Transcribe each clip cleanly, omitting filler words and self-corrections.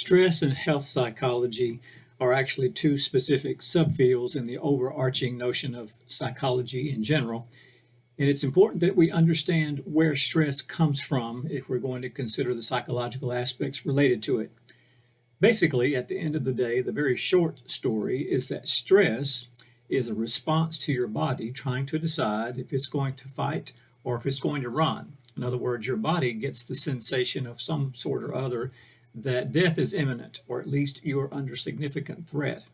Stress and health psychology are actually two specific subfields in the overarching notion of psychology in general. And it's important that we understand where stress comes from if we're going to consider the psychological aspects related to it. Basically, at the end of the day, the very short story is that stress is a response to your body trying to decide if it's going to fight or if it's going to run. In other words, your body gets the sensation of some sort or other that death is imminent, or at least you're under significant threat.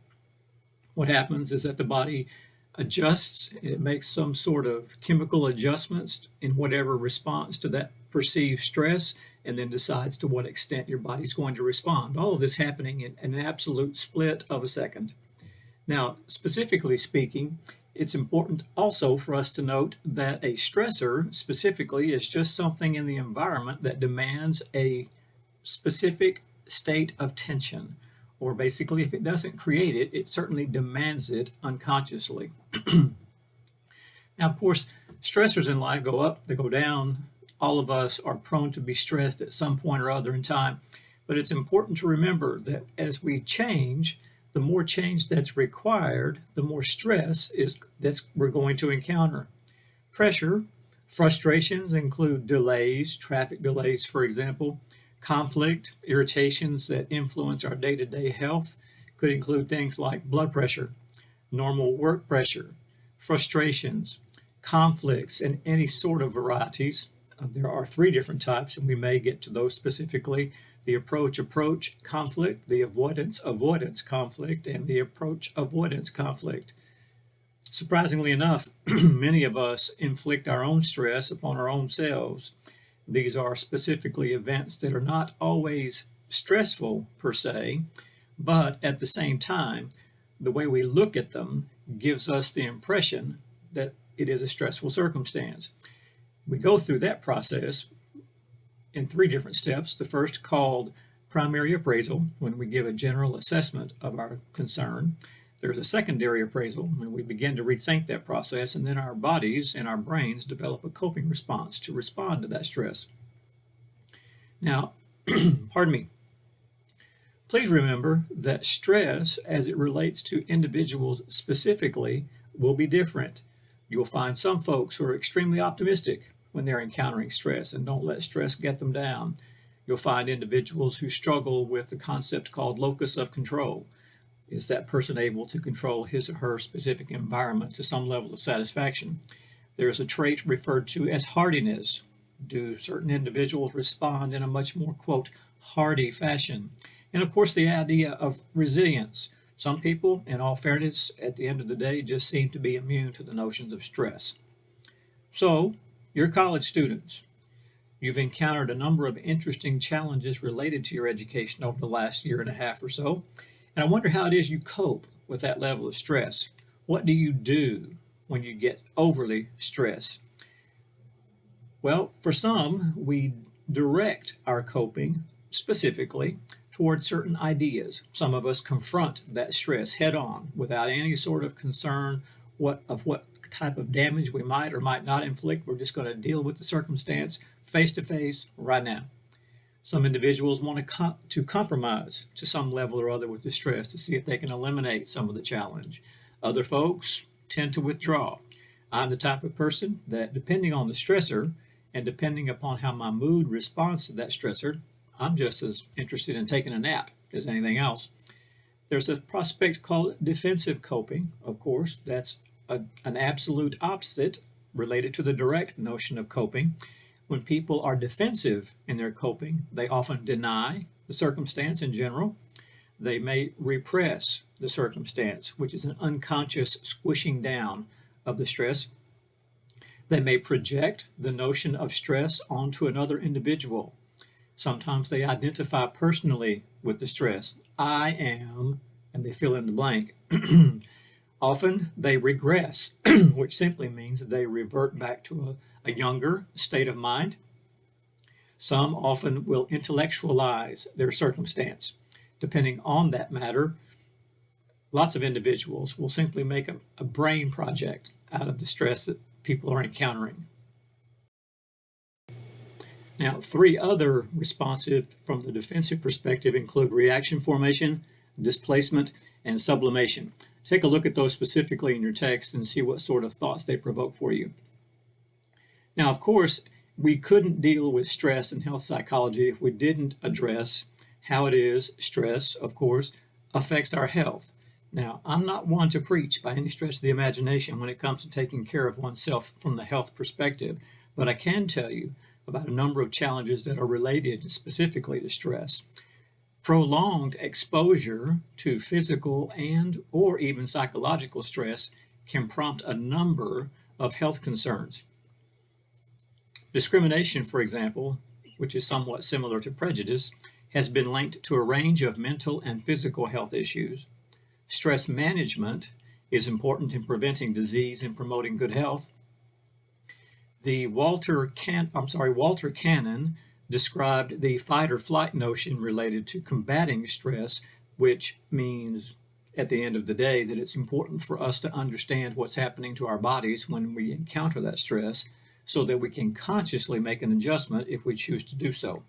What happens is that the body adjusts, it makes some sort of chemical adjustments in whatever response to that perceived stress, and then decides to what extent your body's going to respond. All of this happening in an absolute split of a second. Now, specifically speaking, it's important also for us to note that a stressor specifically is just something in the environment that demands a specific state of tension, or basically if it doesn't create it, it certainly demands it unconsciously. Now, of course, stressors in life go up, they go down. All of us are prone to be stressed at some point or other in time, but it's important to remember that as we change, the more change that's required, the more stress we're going to encounter. Pressure, frustrations include delays, traffic delays, for example. Conflict, irritations that influence our day-to-day health could include things like blood pressure, normal work pressure, frustrations, conflicts, and any sort of varieties. There are three different types, and we may get to those specifically: the approach conflict, the avoidance conflict, and the approach avoidance conflict. Surprisingly enough, many of us inflict our own stress upon our own selves. These are specifically events that are not always stressful per se, but at the same time, the way we look at them gives us the impression that it is a stressful circumstance. We go through that process in three different steps. The first, called primary appraisal, when we give a general assessment of our concern. There's a secondary appraisal, when we begin to rethink that process, and then our bodies and our brains develop a coping response to respond to that stress. Now, pardon me, please remember that stress, as it relates to individuals specifically, will be different. You'll find some folks who are extremely optimistic when they're encountering stress and don't let stress get them down. You'll find individuals who struggle with the concept called locus of control. Is that person able to control his or her specific environment to some level of satisfaction? There's a trait referred to as hardiness. Do certain individuals respond in a much more, quote, hardy fashion? And of course, the idea of resilience. Some people, in all fairness, at the end of the day, just seem to be immune to the notions of stress. So, you're college students. You've encountered a number of interesting challenges related to your education over the last year and a half or so. And I wonder how it is you cope with that level of stress. What do you do when you get overly stressed? Well, for some, we direct our coping specifically toward certain ideas. Some of us confront that stress head on without any sort of concern of what type of damage we might or might not inflict. We're just going to deal with the circumstance face to face right now. Some individuals want to compromise to some level or other with the stress to see if they can eliminate some of the challenge. Other folks tend to withdraw. I'm the type of person that, depending on the stressor and depending upon how my mood responds to that stressor, I'm just as interested in taking a nap as anything else. There's a prospect called defensive coping, of course. That's an absolute opposite related to the direct notion of coping. When people are defensive in their coping, they often deny the circumstance in general. They may repress the circumstance, which is an unconscious squishing down of the stress. They may project the notion of stress onto another individual. Sometimes they identify personally with the stress. I am, and they fill in the blank. Often they regress, which simply means they revert back to a younger state of mind. Some often will intellectualize their circumstance. Depending on that matter, lots of individuals will simply make a brain project out of the stress that people are encountering. Now, three other responsive from the defensive perspective include reaction formation, displacement, and sublimation. Take a look at those specifically in your text and see what sort of thoughts they provoke for you. Now, of course, we couldn't deal with stress in health psychology if we didn't address how it is stress, of course, affects our health. Now, I'm not one to preach by any stretch of the imagination when it comes to taking care of oneself from the health perspective, but I can tell you about a number of challenges that are related specifically to stress. Prolonged exposure to physical and or even psychological stress can prompt a number of health concerns. Discrimination, for example, which is somewhat similar to prejudice, has been linked to a range of mental and physical health issues. Stress management is important in preventing disease and promoting good health. The Walter Cannon described the fight or flight notion related to combating stress, which means at the end of the day that it's important for us to understand what's happening to our bodies when we encounter that stress so that we can consciously make an adjustment if we choose to do so.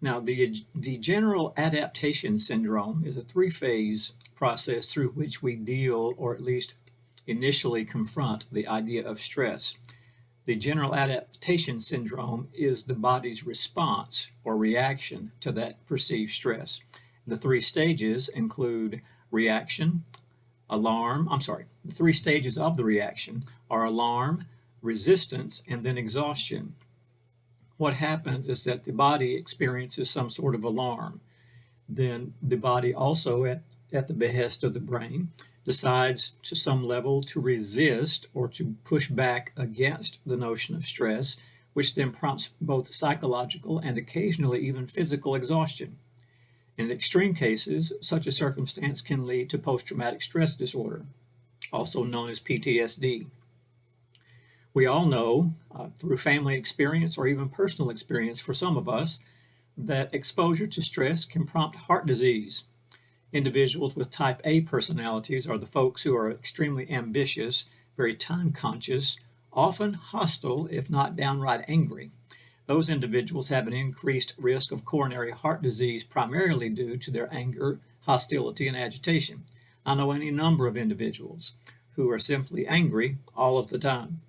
Now, the general adaptation syndrome is a three-phase process through which we deal, or at least initially confront, the idea of stress. The general adaptation syndrome is the body's response or reaction to that perceived stress. The three stages include reaction, the three stages of the reaction are alarm, resistance, and then exhaustion. What happens is that the body experiences some sort of alarm. Then the body also, at the behest of the brain, decides to some level to resist or to push back against the notion of stress, which then prompts both psychological and occasionally even physical exhaustion. In extreme cases, such a circumstance can lead to post-traumatic stress disorder, also known as PTSD. We all know through family experience or even personal experience for some of us that exposure to stress can prompt heart disease. Individuals with type A personalities are the folks who are extremely ambitious, very time conscious, often hostile, if not downright angry. Those individuals have an increased risk of coronary heart disease primarily due to their anger, hostility, and agitation. I know any number of individuals who are simply angry all of the time.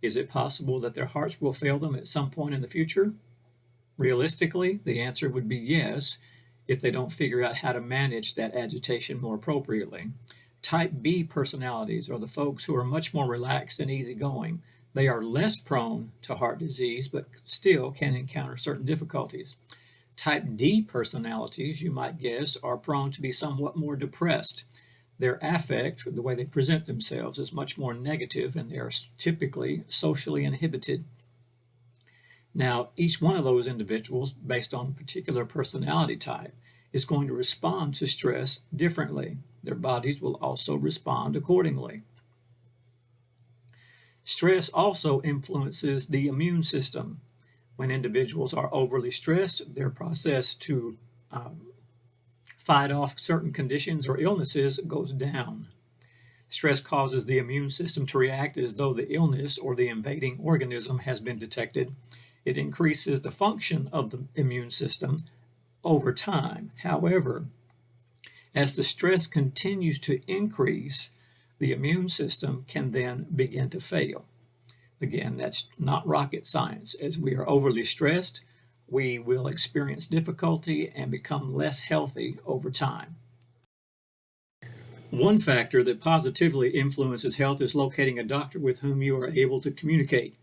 Is it possible that their hearts will fail them at some point in the future? Realistically, the answer would be yes, if they don't figure out how to manage that agitation more appropriately. Type B personalities are the folks who are much more relaxed and easygoing. They are less prone to heart disease, but still can encounter certain difficulties. Type D personalities, you might guess, are prone to be somewhat more depressed. Their affect, the way they present themselves, is much more negative, and they are typically socially inhibited. Now, each one of those individuals, based on a particular personality type, is going to respond to stress differently. Their bodies will also respond accordingly. Stress also influences the immune system. When individuals are overly stressed, their process to fight off certain conditions or illnesses goes down. Stress causes the immune system to react as though the illness or the invading organism has been detected. It increases the function of the immune system over time. However, as the stress continues to increase, the immune system can then begin to fail. Again, that's not rocket science. As we are overly stressed, we will experience difficulty and become less healthy over time. One factor that positively influences health is locating a doctor with whom you are able to communicate.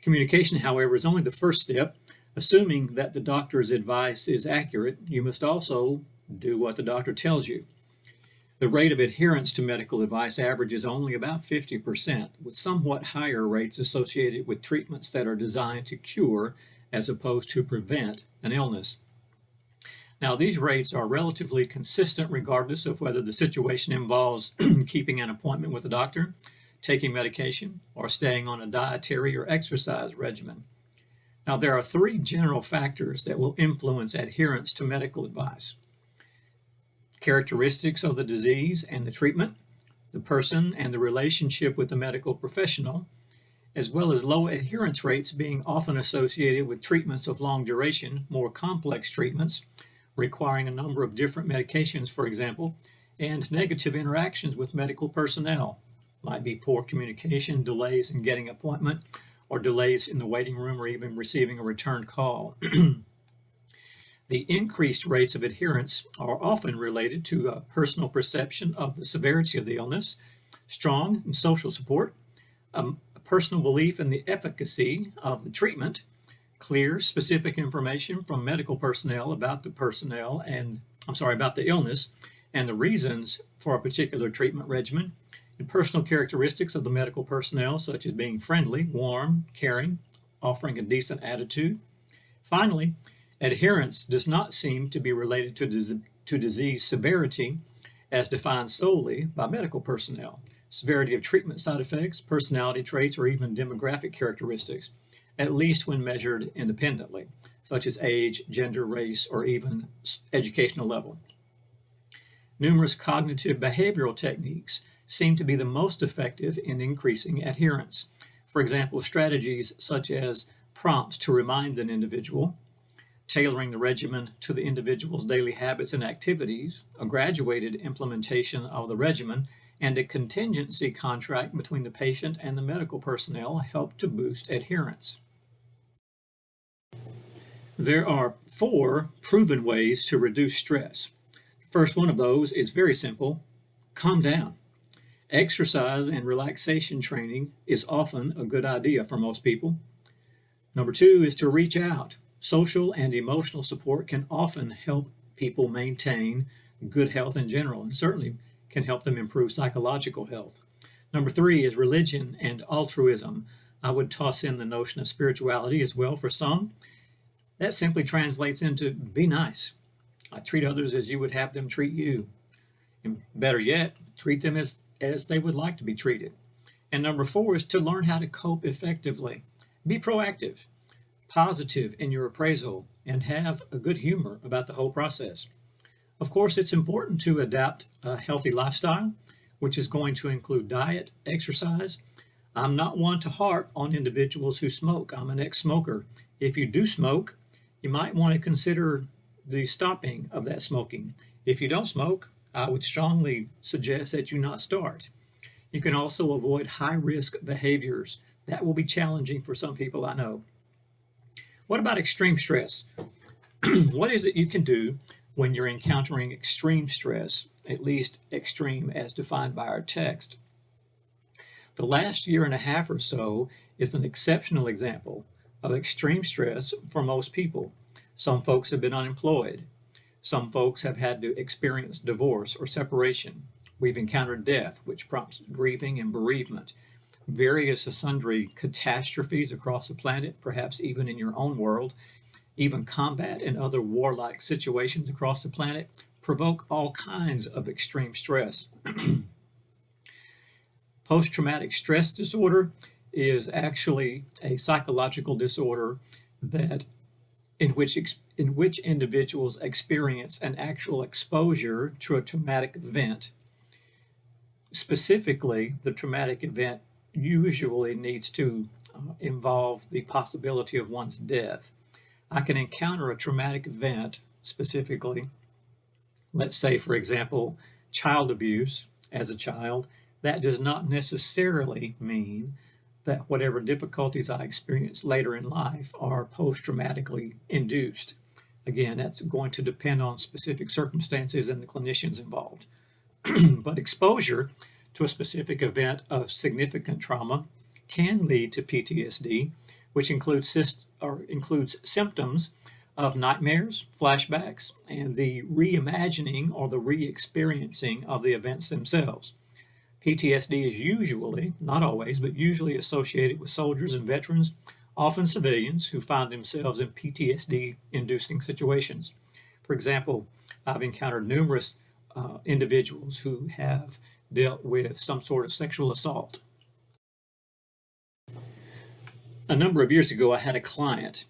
Communication, however, is only the first step. Assuming that the doctor's advice is accurate, you must also do what the doctor tells you. The rate of adherence to medical advice averages only about 50%, with somewhat higher rates associated with treatments that are designed to cure as opposed to prevent an illness. Now, these rates are relatively consistent regardless of whether the situation involves keeping an appointment with a doctor, taking medication, or staying on a dietary or exercise regimen. Now, there are three general factors that will influence adherence to medical advice: characteristics of the disease and the treatment, the person and the relationship with the medical professional, as well as low adherence rates being often associated with treatments of long duration, more complex treatments requiring a number of different medications, for example, and negative interactions with medical personnel. Might be poor communication, delays in getting an appointment, or delays in the waiting room, or even receiving a return call. The increased rates of adherence are often related to a personal perception of the severity of the illness, strong and social support, a personal belief in the efficacy of the treatment, clear, specific information from medical personnel about about the illness and the reasons for a particular treatment regimen, and personal characteristics of the medical personnel, such as being friendly, warm, caring, offering a decent attitude. Finally, adherence does not seem to be related to disease severity as defined solely by medical personnel. Severity of treatment side effects, personality traits, or even demographic characteristics, at least when measured independently, such as age, gender, race, or even educational level. Numerous cognitive behavioral techniques seem to be the most effective in increasing adherence. For example, strategies such as prompts to remind an individual, tailoring the regimen to the individual's daily habits and activities, a graduated implementation of the regimen, and a contingency contract between the patient and the medical personnel help to boost adherence. There are 4 proven ways to reduce stress. The first one of those is very simple: calm down. Exercise and relaxation training is often a good idea for most people. Number 2 is to reach out. Social and emotional support can often help people maintain good health in general, and certainly can help them improve psychological health. Number 3 is religion and altruism. I would toss in the notion of spirituality as well for some. That simply translates into be nice. Treat others as you would have them treat you. And better yet, treat them as they would like to be treated. And number 4 is to learn how to cope effectively. Be proactive, positive in your appraisal, and have a good humor about the whole process. Of course, it's important to adapt a healthy lifestyle, which is going to include diet, exercise. I'm not one to harp on individuals who smoke. I'm an ex-smoker. If you do smoke, you might want to consider the stopping of that smoking. If you don't smoke, I would strongly suggest that you not start. You can also avoid high-risk behaviors. That will be challenging for some people, I know. What about extreme stress? What is it you can do when you're encountering extreme stress, at least extreme as defined by our text? The last year and a half or so is an exceptional example of extreme stress for most people. Some folks have been unemployed. Some folks have had to experience divorce or separation. We've encountered death, which prompts grieving and bereavement. Various and sundry catastrophes across the planet, perhaps even in your own world, even combat and other warlike situations across the planet provoke all kinds of extreme stress. Post-traumatic stress disorder is actually a psychological disorder in which individuals experience an actual exposure to a traumatic event. Specifically, the traumatic event usually needs to involve the possibility of one's death. I can encounter a traumatic event, specifically, let's say, for example, child abuse as a child. That does not necessarily mean that whatever difficulties I experience later in life are post-traumatically induced. Again, that's going to depend on specific circumstances and the clinicians involved. But exposure to a specific event of significant trauma can lead to PTSD, which includes symptoms of nightmares, flashbacks, and the reimagining or the re-experiencing of the events themselves. PTSD is usually, not always, but usually associated with soldiers and veterans, often civilians who find themselves in PTSD-inducing situations. For example, I've encountered numerous individuals who have dealt with some sort of sexual assault. A number of years ago, I had a client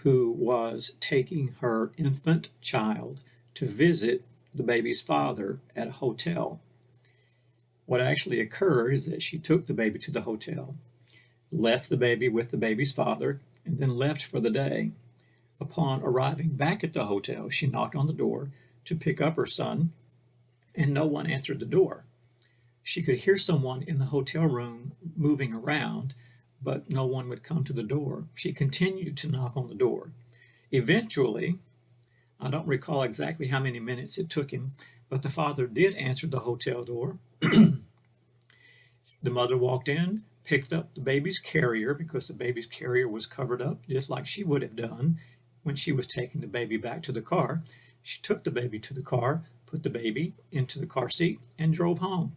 who was taking her infant child to visit the baby's father at a hotel. What actually occurred is that she took the baby to the hotel. left the baby with the baby's father, and then left for the day. Upon arriving back at the hotel, she knocked on the door to pick up her son, and no one answered the door. She could hear someone in the hotel room moving around, but no one would come to the door. She continued to knock on the door. Eventually, I don't recall exactly how many minutes it took him, but the father did answer the hotel door. The mother walked in, picked up the baby's carrier because the baby's carrier was covered up, just like she would have done when she was taking the baby back to the car. She took the baby to the car, put the baby into the car seat, and drove home.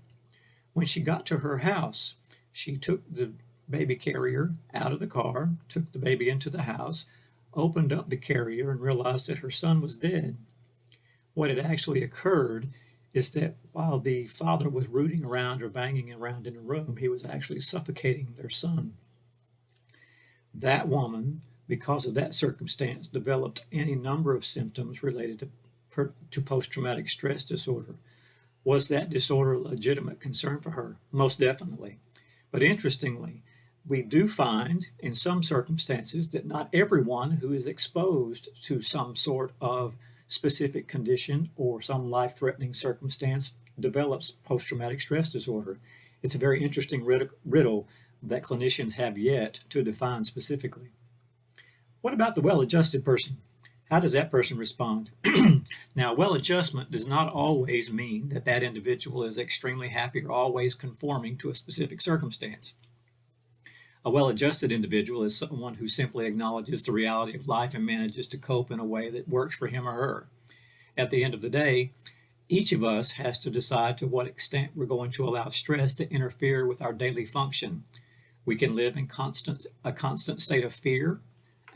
When she got to her house, she took the baby carrier out of the car, took the baby into the house, opened up the carrier, and realized that her son was dead. What had actually occurred is that while the father was rooting around or banging around in a room, he was actually suffocating their son. That woman, because of that circumstance, developed any number of symptoms related to post-traumatic stress disorder. Was that disorder a legitimate concern for her? Most definitely. But interestingly, we do find in some circumstances that not everyone who is exposed to some sort of specific condition or some life-threatening circumstance develops post-traumatic stress disorder. It's a very interesting riddle that clinicians have yet to define specifically. What about the well-adjusted person? How does that person respond? Now, well-adjustment does not always mean that that individual is extremely happy or always conforming to a specific circumstance. A well-adjusted individual is someone who simply acknowledges the reality of life and manages to cope in a way that works for him or her. At the end of the day, each of us has to decide to what extent we're going to allow stress to interfere with our daily function. We can live in a constant state of fear,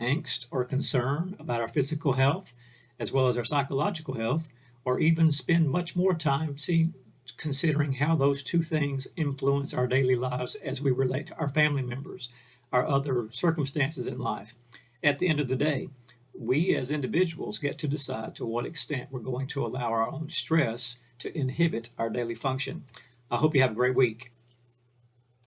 angst, or concern about our physical health, as well as our psychological health, or even spend much more time considering how those two things influence our daily lives as we relate to our family members, our other circumstances in life. At the end of the day, we as individuals get to decide to what extent we're going to allow our own stress to inhibit our daily function. I hope you have a great week.